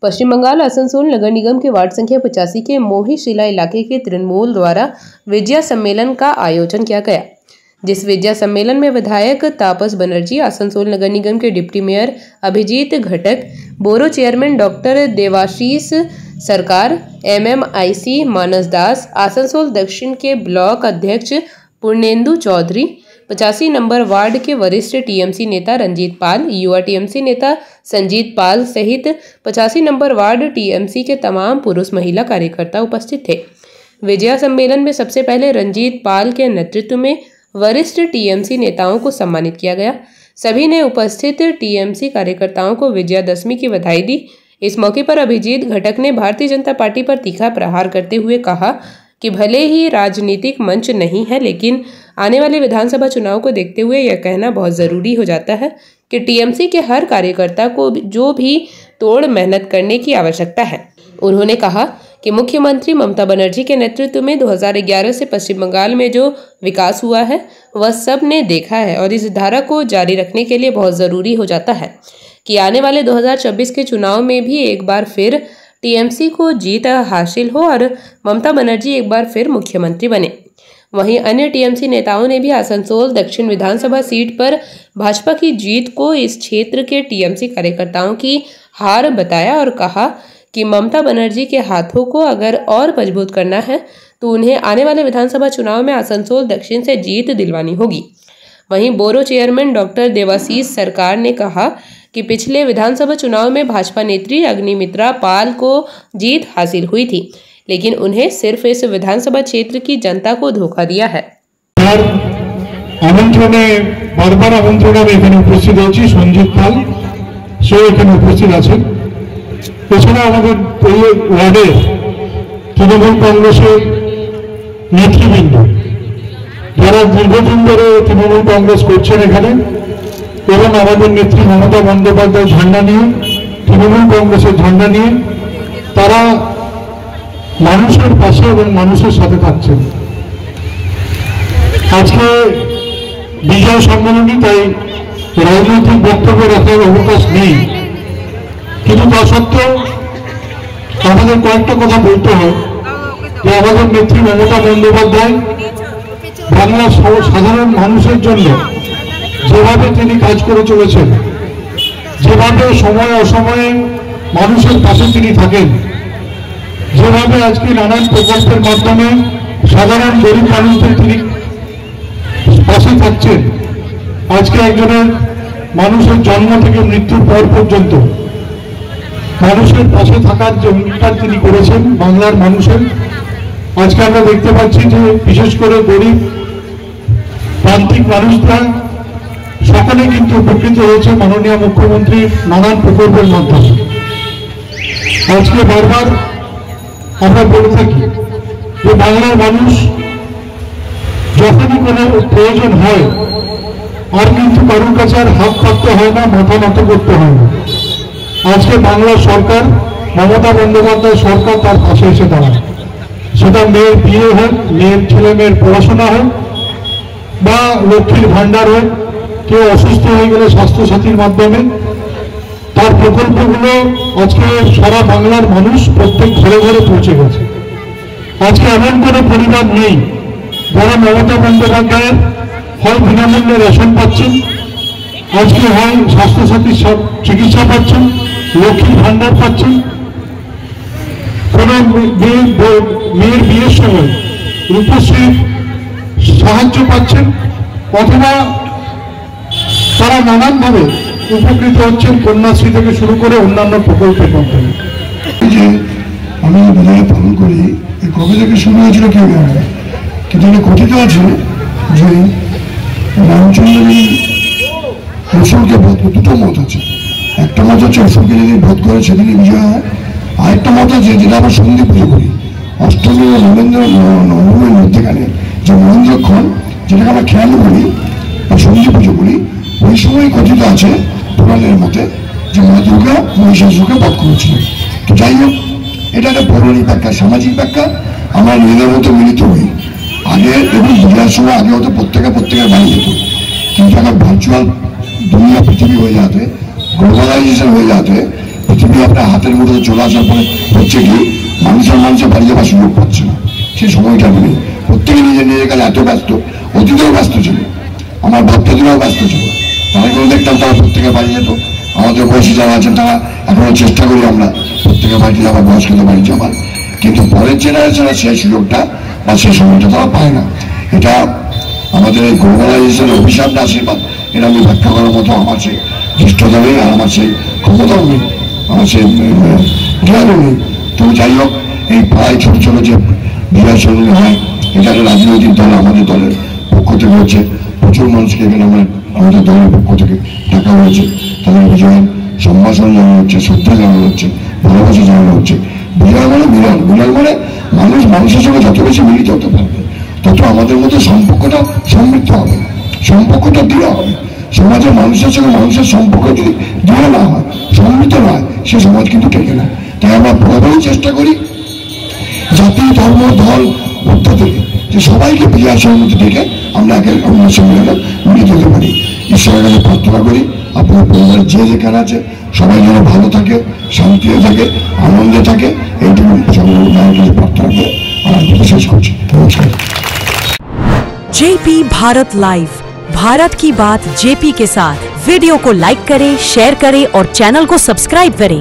पश्चिम बंगाल आसनसोल नगर निगम के वार्ड संख्या 85 के मोहीशिला इलाके के तृणमूल द्वारा विद्या सम्मेलन का आयोजन किया गया, जिस विद्या सम्मेलन में विधायक तापस बनर्जी, आसनसोल नगर निगम के डिप्टी मेयर अभिजीत घटक, बोरो चेयरमैन डॉक्टर देवाशीष सरकार, MMIC मानस दास, आसनसोल दक्षिण के ब्लॉक अध्यक्ष पूर्णेंदु चौधरी, 85 नंबर वार्ड के वरिष्ठ TMC नेता रंजीत पाल, युवा TMC नेता संजीत पाल सहित 85 नंबर वार्ड TMC के तमाम पुरुष महिला कार्यकर्ता उपस्थित थे। विजया सम्मेलन में सबसे पहले रंजीत पाल के नेतृत्व में वरिष्ठ TMC नेताओं को सम्मानित किया गया। सभी ने उपस्थित TMC कार्यकर्ताओं को विजयादशमी की बधाई दी। इस मौके पर अभिजीत घटक ने भारतीय जनता पार्टी पर तीखा प्रहार करते हुए कहा कि भले ही राजनीतिक मंच नहीं है, लेकिन आने वाले विधानसभा चुनाव को देखते हुए यह कहना बहुत ज़रूरी हो जाता है कि TMC के हर कार्यकर्ता को जो भी तोड़ मेहनत करने की आवश्यकता है। उन्होंने कहा कि मुख्यमंत्री ममता बनर्जी के नेतृत्व में 2011 से पश्चिम बंगाल में जो विकास हुआ है वह सब ने देखा है और इस धारा को जारी रखने के लिए बहुत ज़रूरी हो जाता है कि आने वाले 2024 के चुनाव में भी एक बार फिर TMC को जीत हासिल हो और ममता बनर्जी एक बार फिर मुख्यमंत्री बने। वहीं अन्य TMC नेताओं ने भी आसनसोल दक्षिण विधानसभा सीट पर भाजपा की जीत को इस क्षेत्र के TMC कार्यकर्ताओं की हार बताया और कहा कि ममता बनर्जी के हाथों को अगर और मजबूत करना है तो उन्हें आने वाले विधानसभा चुनाव में आसनसोल दक्षिण से जीत दिलवानी होगी। वहीं बोरो चेयरमैन डॉक्टर देवाशीष सरकार ने कहा कि पिछले विधानसभा चुनाव में भाजपा नेत्री अग्निमित्रा पाल को जीत हासिल हुई थी, लेकिन उन्हें सिर्फ इस विधानसभा क्षेत्र की जनता को धोखा दिया है। আমন্ত্রণে বারবার আমন্ত্রণে আমি এখানে উপস্থিত হয়েছি। সঞ্জিত পাল সেও এখানে উপস্থিত আছেন। এছাড়া আমাদের এই ওয়ার্ডে তৃণমূল কংগ্রেসের নেতৃবৃন্দ যারা দীর্ঘদিন ধরে তৃণমূল কংগ্রেস করছেন এখানে, এবং আমাদের নেত্রী মমতা বন্দ্যোপাধ্যায় ঝান্ডা নিয়ে, তৃণমূল কংগ্রেসের ঝান্ডা নিয়ে তারা মানুষের পাশে এবং মানুষের সাথে থাকছেন। আজকে বিজয় সম্মেলনী, তাই রাজনৈতিক বক্তব্য রাখার অবকাশ নেই, কিন্তু তা সত্ত্বেও আমাদের কয়েকটা কথা বলতে হয় যে আমাদের নেত্রী মমতা বন্দ্যোপাধ্যায় বাংলার সাধারণ মানুষের জন্য যেভাবে তিনি কাজ করে চলেছেন, যেভাবে সময় অসময়ে মানুষের পাশে তিনি থাকেন, যেভাবে আজকে নানান প্রকল্পের মাধ্যমে সাধারণ গরিব মানুষদের তিনি পাশে থাকছেন, আজকে একজনের মানুষের জন্ম থেকে মৃত্যুর পর পর্যন্ত মানুষের পাশে থাকার যে অঙ্গীকার তিনি করেছেন বাংলার মানুষের, আজকে আমরা দেখতে পাচ্ছি যে বিশেষ করে গরিব প্রান্তিক মানুষরা সকলে কিন্তু উপকৃত হয়েছে মাননীয় মুখ্যমন্ত্রীর নানান প্রকল্পের মাধ্যমে। আজকে বারবার আমরা বলে থাকি যে বাংলার মানুষ যখনই কোনো প্রয়োজন হয় আর কিন্তু কারোর কাছে আর হাত পাততে হয় না, মাথা নত করতে হয় না। আজকে বাংলার সরকার, মমতা বন্দ্যোপাধ্যায় সরকার তার পাশে এসে দাঁড়ায়। সেটা মেয়ের বিয়ে হোক, মেয়ের ছেলে মেয়ের পড়াশোনা হোক, বা লক্ষ্মীর ভাণ্ডার হোক, কেউ অসুস্থ হয়ে গেলে স্বাস্থ্যসাথীর মাধ্যমে তার প্রকল্পগুলো আজকে সারা বাংলার মানুষ প্রত্যেক ঘরে ঘরে পৌঁছে গেছে। আজকে এমন কোনো পরিবার নেই যারা মমতা বন্দ্যোপাধ্যায়ের হয় বিনামূল্যে রেশন পাচ্ছেন, আজকে হয় স্বাস্থ্যসাথীর চিকিৎসা পাচ্ছেন, লক্ষ্মীর ভাণ্ডার পাচ্ছেন, কোনো মেয়ের বিয়ের সময় রূপশ্রীর সাহায্য পাচ্ছেন, অথবা তারা নানানভাবে উপকৃত হচ্ছেন কন্যাশ্রী থেকে শুরু করে অন্যান্য প্রকল্পের মাধ্যমে। যে আমি বিজয় পালন করি, কবে থেকে শুরু হয়েছিল কেউ জানে না, কিন্তু কথিত আছে যে রামচন্দ্রী অসুরকে বধ, দুটো মত আছে। একটা মত হচ্ছে অসুরকে যদি বধ করে সেদিনই বিজয় হয়, আরেকটা মত আছে যেটা আমরা সন্ধি পুজো করি, অষ্টমী ও নবমীর মধ্যেখানে যে মহেন্দ্রক্ষণ, যেটাকে আমরা খেয়াল করি বা সন্ধি পুজো করি, ওই সময় কথিত আছে পুরাণের মতে যে মা দুর্গা মহিষাসুরকে বধ করেছিলেন। তো যাই হোক, এটা একটা পৌরাণিক ব্যাখ্যা, সামাজিক ব্যাখ্যা। আমরা নিজেদের মতো মিলিত হই। আগে এবং বিজয়ের সময় আগে হয়তো প্রত্যেকের বাড়ি যেত, কিন্তু এখন ভার্চুয়াল দুনিয়া পৃথিবী হয়ে যাতে, গ্লোবালাইজেশন হয়ে যাতে পৃথিবী আপনার হাতের মধ্যে চলে আসার পরে হচ্ছে কি মানুষের বাড়ি যাওয়ার সুযোগ পাচ্ছে না, সেই সময়টা নেই। প্রত্যেকে নিজের কাজে এত ব্যস্ত, অতীতেও ব্যস্ত ছিল, আমার বাচ্চাদেরও ব্যস্ত ছিল, তারা কিন্তু দেখতাম তারা প্রত্যেকের বাড়ি যেত। আমাদের বয়সী যারা আছেন তারা এখনো চেষ্টা করি আমরা প্রত্যেকের বাড়িতে যাওয়ার, বয়স্কদের বাড়ি যাওয়ার, কিন্তু পরের জেনারেশনের সেই সুযোগটা বা সেই সময়টা তারা পায় না। এটা আমাদের এই গ্লোবালাইজেশনের অভিশাপ না আশীর্বাদ, এটা আমি ব্যাখ্যা করার মতো আমার সেই ধৃষ্টতা নেই, আর আমার সেই ক্ষমতাও নেই, আমার সেই জ্ঞানও নেই। তো যাই হোক, এই প্রায় ছোট ছোট যে বিজয় সম্মেলন হয়, এটা একটা রাজনৈতিক দল আমাদের দলের পক্ষ থেকে হচ্ছে, প্রচুর মানুষকে এখানে আমাদের দলের পক্ষ থেকে ডাকা হয়েছে, তাদের বিজয়ের সম্ভাষণ জানানো হচ্ছে, শ্রদ্ধা জানানো হচ্ছে, ভালোবাসা জানানো হচ্ছে। বিজয় মানে মিলন, মিলন মানে মানুষ মানুষের সঙ্গে যত বেশি মিলিত হতে পারবে তত আমাদের মধ্যে সম্পর্কটা সমৃদ্ধ হবে, সম্পর্কটা দৃঢ় হবে। সমাজের মানুষের সঙ্গে মানুষের সম্পর্ক যদি দৃঢ় না হয়, সমৃদ্ধ না হয়, সে সমাজ কিন্তু টেকে না। তাই আমরা বরাবরই চেষ্টা করি জাতি, ধর্ম, দল ঊর্ধ্ব থেকে যে সবাইকে বিজয় সম্মতি ডেকে আমরা অন্যের সঙ্গে মিলিত হতে পারি। ঈশ্বরের কাছে প্রার্থনা করি আপনার পরিবারের যে যেখানে আছে সবাই যেন ভালো থাকে, শান্তিতে থাকে, আনন্দে থাকে, এইটুকু সকলের কাছে প্রার্থনা করে আমার শেষ করছি। নমস্কার। जेपी भारत लाइव, भारत की बात जेपी के साथ। वीडियो को लाइक करें, शेयर करें और चैनल को सब्सक्राइब करें।